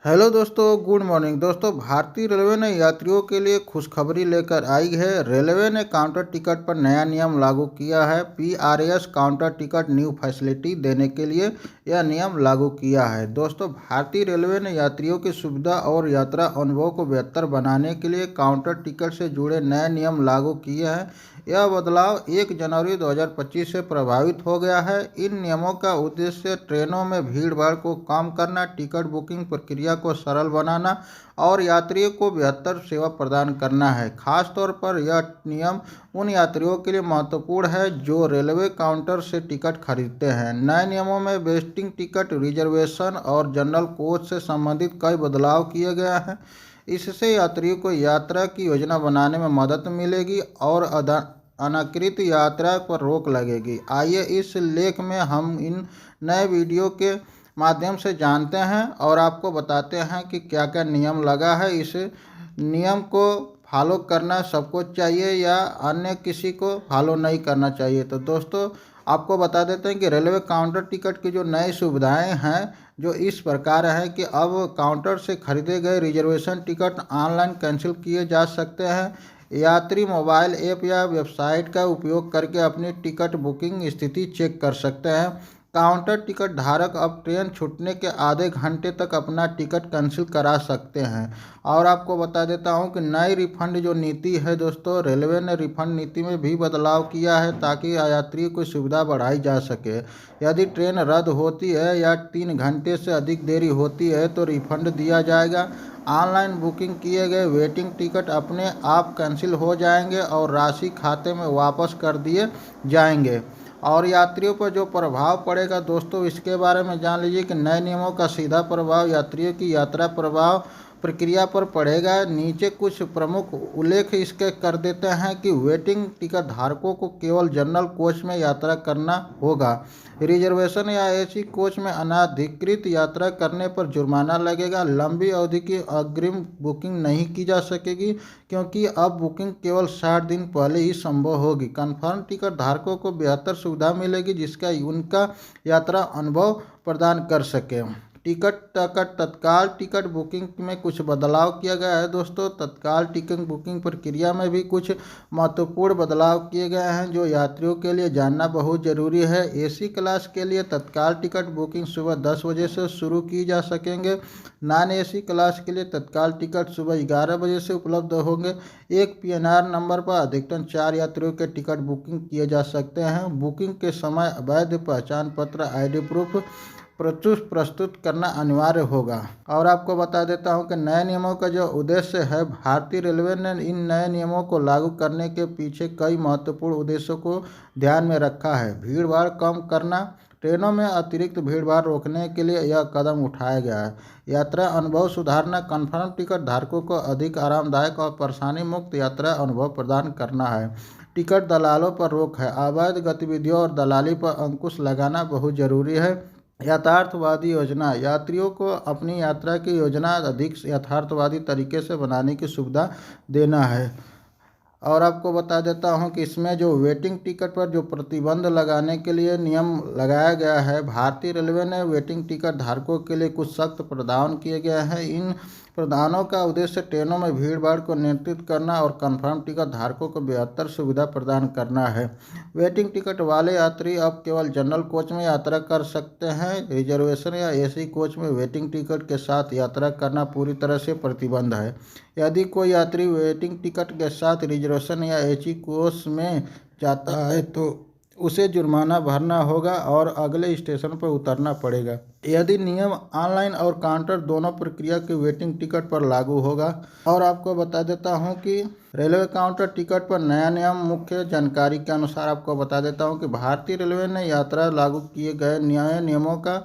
Hello दोस्तों, good morning दोस्तों। भारतीय रेलवे ने यात्रियों के लिए खुशखबरी लेकर आई है। रेलवे ने काउंटर टिकट पर नया नियम लागू किया है। PRS counter ticket new facility देने के लिए यह नियम लागू किया है। दोस्तों, भारतीय रेलवे ने यात्रियों की सुविधा और यात्रा अनुभव को बेहतर बनाने के लिए काउंटर टिकट से जुड़े नए नियम लागू किए हैं। यह बदलाव 1 जनवरी 2025 से प्रभावित हो गया है। इन नियमों का उद्देश्य ट्रेनों में भीड़ भाड़ को कम करना, टिकट बुकिंग प्रक्रिया को सरल बनाना और यात्रियों को बेहतर सेवा प्रदान करना है। खास तौर पर यह नियम उन यात्रियों के लिए महत्वपूर्ण है जो रेलवे काउंटर से टिकट खरीदते हैं। नए नियमों में वेटिंग टिकट रिजर्वेशन और जनरल कोच से संबंधित कई बदलाव किए गए हैं। इससे यात्रियों को यात्रा की योजना बनाने में मदद मिलेगी और अनाकृत यात्रा पर रोक लगेगी। आइए इस लेख में हम इन नए वीडियो के माध्यम से जानते हैं और आपको बताते हैं कि क्या क्या नियम लगा है। इस नियम को फॉलो करना सबको चाहिए या अन्य किसी को फॉलो नहीं करना चाहिए। तो दोस्तों, आपको बता देते हैं कि रेलवे काउंटर टिकट की जो नई सुविधाएं हैं जो इस प्रकार है कि अब काउंटर से खरीदे गए रिजर्वेशन टिकट ऑनलाइन कैंसिल किए जा सकते हैं। यात्री मोबाइल ऐप या वेबसाइट का उपयोग करके अपनी टिकट बुकिंग स्थिति चेक कर सकते हैं। काउंटर टिकट धारक अब ट्रेन छूटने के आधे घंटे तक अपना टिकट कैंसिल करा सकते हैं। और आपको बता देता हूं कि नई रिफंड जो नीति है दोस्तों, रेलवे ने रिफंड नीति में भी बदलाव किया है ताकि यात्रियों की सुविधा बढ़ाई जा सके। यदि ट्रेन रद्द होती है या 3 घंटे से अधिक देरी होती है तो रिफंड दिया जाएगा। ऑनलाइन बुकिंग किए गए वेटिंग टिकट अपने आप कैंसिल हो जाएंगे और राशि खाते में वापस कर दिए जाएंगे। और यात्रियों पर जो प्रभाव पड़ेगा दोस्तों, इसके बारे में जान लीजिए कि नए नियमों का सीधा प्रभाव यात्रियों की यात्रा प्रभाव प्रक्रिया पर पड़ेगा। नीचे कुछ प्रमुख उल्लेख इसके कर देते हैं कि वेटिंग टिकट धारकों को केवल जनरल कोच में यात्रा करना होगा। रिजर्वेशन या एसी कोच में अनाधिकृत यात्रा करने पर जुर्माना लगेगा। लंबी अवधि की अग्रिम बुकिंग नहीं की जा सकेगी क्योंकि अब बुकिंग केवल 60 दिन पहले ही संभव होगी। कन्फर्म टिकट धारकों को बेहतर सुविधा मिलेगी जिसका उनका यात्रा अनुभव प्रदान कर सके। तत्काल टिकट बुकिंग में कुछ बदलाव किया गया है दोस्तों। तत्काल टिकट बुकिंग प्रक्रिया में भी कुछ महत्वपूर्ण बदलाव किए गए हैं जो यात्रियों के लिए जानना बहुत ज़रूरी है। एसी क्लास के लिए तत्काल टिकट बुकिंग सुबह 10 बजे से शुरू की जा सकेंगे। नॉन एसी क्लास के लिए तत्काल टिकट सुबह 11 बजे से उपलब्ध होंगे। एक पीएनआर नंबर पर अधिकतम 4 यात्रियों के टिकट बुकिंग किए जा सकते हैं। बुकिंग के समय वैध पहचान पत्र आईडी प्रूफ प्रस्तुत करना अनिवार्य होगा। और आपको बता देता हूं कि नए नियमों का जो उद्देश्य है, भारतीय रेलवे ने इन नए नियमों को लागू करने के पीछे कई महत्वपूर्ण उद्देश्यों को ध्यान में रखा है। भीड़ भाड़ कम करना, ट्रेनों में अतिरिक्त भीड़ भाड़ रोकने के लिए यह कदम उठाया गया है। यात्रा अनुभव सुधारना, कन्फर्म टिकट धारकों को अधिक आरामदायक और परेशानी मुक्त यात्रा अनुभव प्रदान करना है। टिकट दलालों पर रोक है, अवैध गतिविधियों और दलाली पर अंकुश लगाना बहुत जरूरी है। यथार्थवादी योजना, यात्रियों को अपनी यात्रा की योजना अधिक यथार्थवादी तरीके से बनाने की सुविधा देना है। और आपको बता देता हूं कि इसमें जो वेटिंग टिकट पर जो प्रतिबंध लगाने के लिए नियम लगाया गया है, भारतीय रेलवे ने वेटिंग टिकट धारकों के लिए कुछ सख्त प्रावधान किए गए हैं। इन प्रावधानों का उद्देश्य ट्रेनों में भीड़ भाड़ को नियंत्रित करना और कन्फर्म टिकट धारकों को बेहतर सुविधा प्रदान करना है। वेटिंग टिकट वाले यात्री अब केवल जनरल कोच में यात्रा कर सकते हैं। रिजर्वेशन या एसी कोच में वेटिंग टिकट के साथ यात्रा करना पूरी तरह से प्रतिबंध है। यदि कोई यात्री वेटिंग टिकट के साथ रिजर्वेशन या एसी कोच में जाता है तो उसे जुर्माना भरना होगा और अगले स्टेशन पर उतरना पड़ेगा। यदि नियम ऑनलाइन और काउंटर दोनों प्रक्रिया के वेटिंग टिकट पर लागू होगा। और आपको बता देता हूं कि रेलवे काउंटर टिकट पर नया नियम, मुख्य जानकारी के अनुसार आपको बता देता हूं कि भारतीय रेलवे ने यात्रा लागू किए गए नए नियमों का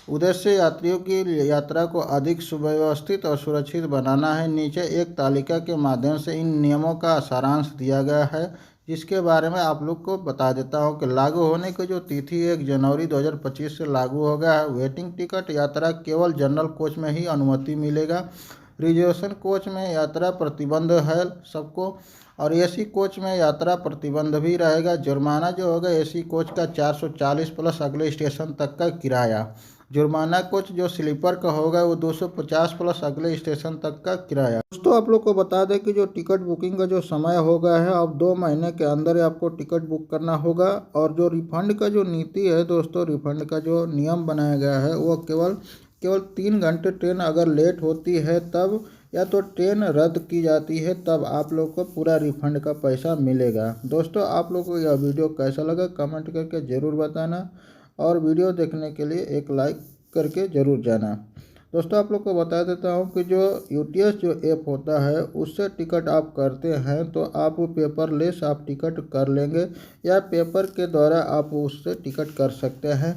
उद्देश्य यात्रियों की यात्रा को अधिक सुव्यवस्थित और सुरक्षित बनाना है। नीचे एक तालिका के माध्यम से इन नियमों का सारांश दिया गया है जिसके बारे में आप लोग को बता देता हूं कि लागू होने की जो तिथि 1 जनवरी 2025 से लागू हो गया है। वेटिंग टिकट यात्रा केवल जनरल कोच में ही अनुमति मिलेगा। रिजर्वेशन कोच में यात्रा प्रतिबंध है सबको और एसी कोच में यात्रा प्रतिबंध भी रहेगा। जुर्माना जो होगा एसी कोच का 440 प्लस अगले स्टेशन तक का किराया। जुर्माना कुछ जो स्लीपर का होगा वो 250 प्लस अगले स्टेशन तक का किराया। दोस्तों आप लोग को बता दें कि जो टिकट बुकिंग का जो समय हो गया है, अब 2 महीने के अंदर आपको टिकट बुक करना होगा। और जो रिफंड का जो नीति है दोस्तों, रिफंड का जो नियम बनाया गया है वो केवल 3 घंटे ट्रेन अगर लेट होती है तब, या तो ट्रेन रद्द की जाती है तब आप लोग को पूरा रिफंड का पैसा मिलेगा। दोस्तों आप लोग को यह वीडियो कैसा लगा कमेंट करके ज़रूर बताना, और वीडियो देखने के लिए एक लाइक करके ज़रूर जाना। दोस्तों आप लोग को बता देता हूँ कि जो यूटीएस जो ऐप होता है उससे टिकट आप करते हैं तो आप पेपरलेस आप टिकट कर लेंगे, या पेपर के द्वारा आप उससे टिकट कर सकते हैं।